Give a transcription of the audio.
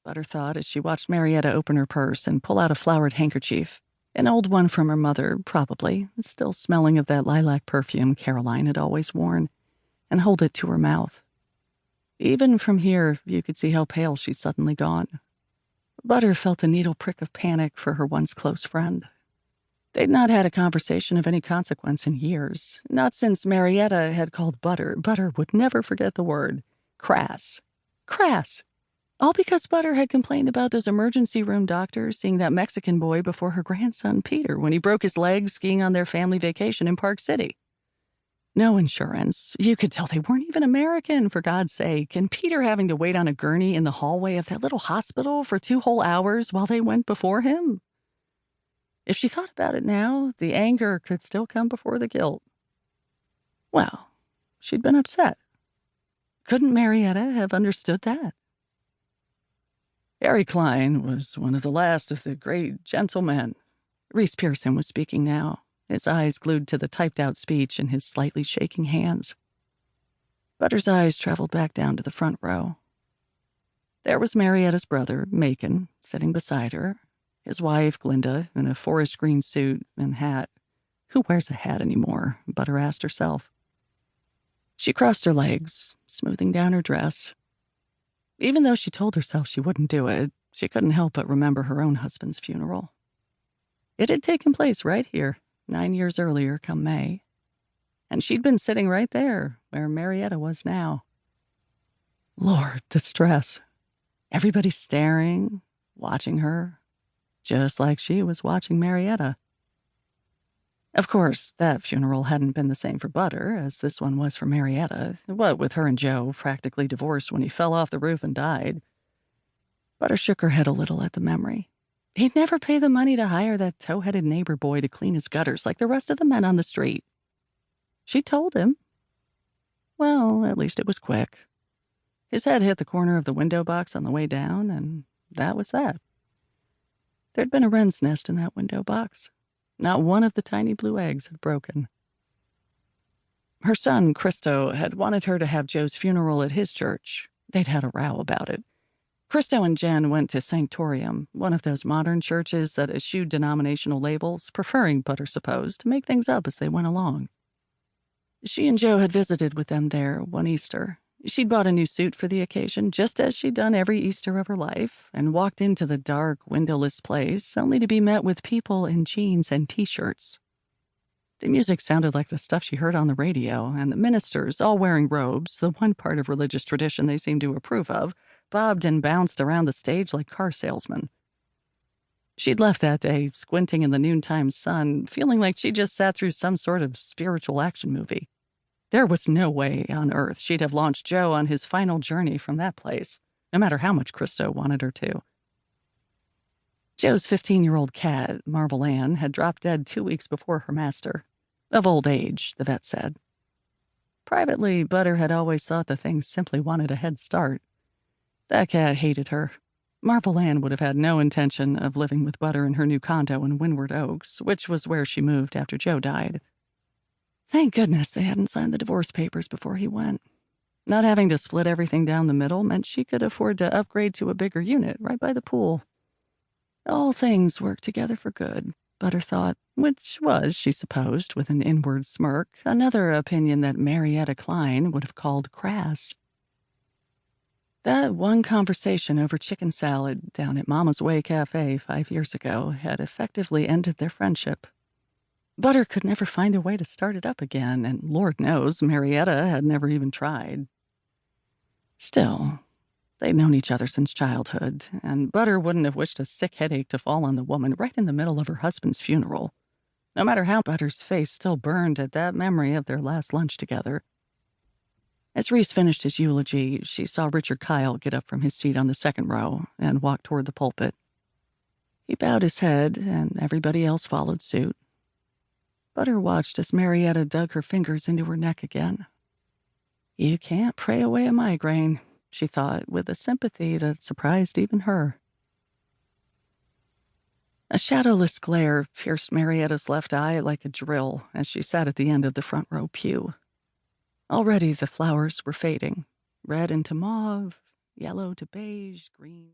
Butter thought as she watched Marietta open her purse and pull out a flowered handkerchief. An old one from her mother, probably, still smelling of that lilac perfume Caroline had always worn, and hold it to her mouth. Even from here, you could see how pale she'd suddenly gone. Butter felt a needle prick of panic for her once close friend. They'd not had a conversation of any consequence in years, not since Marietta had called Butter would never forget the word, crass. Crass! All because Butter had complained about those emergency room doctors seeing that Mexican boy before her grandson Peter when he broke his leg skiing on their family vacation in Park City. No insurance. You could tell they weren't even American, for God's sake, and Peter having to wait on a gurney in the hallway of that little hospital for 2 whole hours while they went before him. If she thought about it now, the anger could still come before the guilt. Well, she'd been upset. Couldn't Marietta have understood that? Harry Cline was one of the last of the great gentlemen. Reese Pearson was speaking now, his eyes glued to the typed-out speech in his slightly shaking hands. Butter's eyes traveled back down to the front row. There was Marietta's brother, Macon, sitting beside her, his wife, Glinda, in a forest green suit and hat. Who wears a hat anymore? Butter asked herself. She crossed her legs, smoothing down her dress. Even though she told herself she wouldn't do it, she couldn't help but remember her own husband's funeral. It had taken place right here, 9 years earlier, come May. And she'd been sitting right there, where Marietta was now. Lord, the stress. Everybody staring, watching her, just like she was watching Marietta. Of course, that funeral hadn't been the same for Butter as this one was for Marietta, what with her and Joe practically divorced when he fell off the roof and died. Butter shook her head a little at the memory. He'd never pay the money to hire that tow-headed neighbor boy to clean his gutters like the rest of the men on the street. She told him. Well, at least it was quick. His head hit the corner of the window box on the way down, and that was that. There'd been a wren's nest in that window box. Not one of the tiny blue eggs had broken. Her son, Christo, had wanted her to have Joe's funeral at his church. They'd had a row about it. Christo and Jen went to Sanctorium, one of those modern churches that eschewed denominational labels, preferring, Butter supposed, to make things up as they went along. She and Joe had visited with them there one Easter. She'd bought a new suit for the occasion, just as she'd done every Easter of her life, and walked into the dark, windowless place, only to be met with people in jeans and T-shirts. The music sounded like the stuff she heard on the radio, and the ministers, all wearing robes, the one part of religious tradition they seemed to approve of, bobbed and bounced around the stage like car salesmen. She'd left that day, squinting in the noontime sun, feeling like she just sat through some sort of spiritual action movie. There was no way on earth she'd have launched Joe on his final journey from that place, no matter how much Christo wanted her to. Joe's 15-year-old cat, Marvel Ann, had dropped dead 2 weeks before her master. Of old age, the vet said. Privately, Butter had always thought the thing simply wanted a head start. That cat hated her. Marvel Ann would have had no intention of living with Butter in her new condo in Windward Oaks, which was where she moved after Joe died. Thank goodness they hadn't signed the divorce papers before he went. Not having to split everything down the middle meant she could afford to upgrade to a bigger unit right by the pool. All things worked together for good, Butter thought, which was, she supposed, with an inward smirk, another opinion that Marietta Cline would have called crass. That one conversation over chicken salad down at Mama's Way Cafe 5 years ago had effectively ended their friendship. Butter could never find a way to start it up again, and Lord knows Marietta had never even tried. Still, they'd known each other since childhood, and Butter wouldn't have wished a sick headache to fall on the woman right in the middle of her husband's funeral, no matter how Butter's face still burned at that memory of their last lunch together. As Reese finished his eulogy, she saw Richard Kyle get up from his seat on the second row and walk toward the pulpit. He bowed his head, and everybody else followed suit. Butter watched as Marietta dug her fingers into her neck again. You can't pray away a migraine, she thought, with a sympathy that surprised even her. A shadowless glare pierced Marietta's left eye like a drill as she sat at the end of the front row pew. Already the flowers were fading, red into mauve, yellow to beige, green.